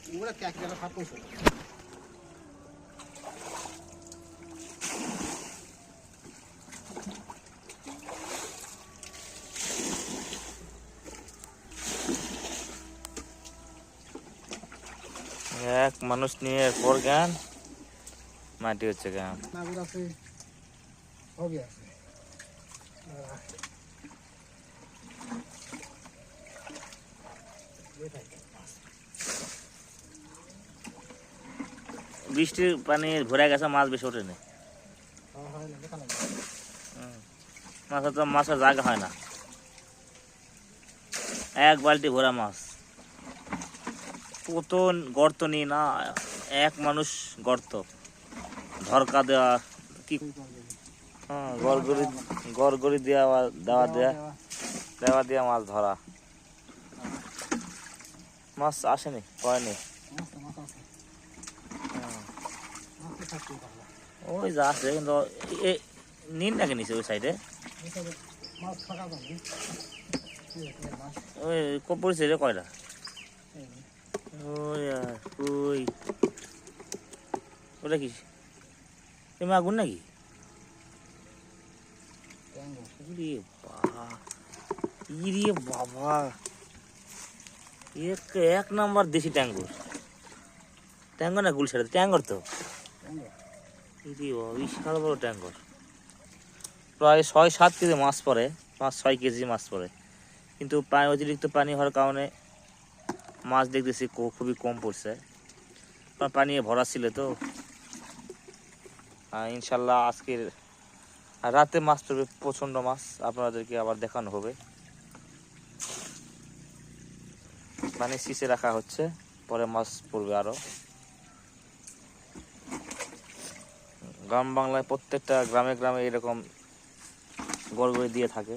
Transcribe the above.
এক মানুষ নিয়ে এরপর গান মাটি হচ্ছে গান বৃষ্টির পানি ভরে গেছে, মাছ বেশি ওঠেনি। মাছের জায়গা হয় না, এক বালতি ভরা মাছ। কত গর্ত নেই না, এক মানুষ গর্ত ধরকা দেওয়া কি, হ্যাঁ গড়গড়ি দেওয়া দেওয়া দেওয়া মাছ ধরা। মাছ আসেনি, পড়েনি। ওই যা আছে কিন্তু নিন নাকি নিচে ওই সাইডে ওই পড়ছে রে কয়টা। ওই ওটা কি তুমি আগুন নাকি? বাবা এক নাম্বার দেশি ট্যাঙ্গুর। ট্যাঙ্গর না গুলশাড়া ট্যাঙ্গর তো, বিশাল বড় ট্যাঙ্গর। প্রায় ৬-৭ কেজি মাছ পড়ে, ৫-৬ কেজি মাছ পড়ে। কিন্তু অতিরিক্ত পানি হওয়ার কারণে মাছ দেখতেছি খুবই কম পড়ছে। পানি ভরা ছিল তো। ইনশাল্লাহ আজকের রাতে মাছ পড়বে, প্রচণ্ড মাছ, আপনাদেরকে আবার দেখানো হবে। পানি সিসে রাখা হচ্ছে, পরে মাছ পড়বে আরো। গ্রাম বাংলায় প্রত্যেকটা গ্রামে গ্রামে এরকম গড়গড়ি দিয়ে থাকে।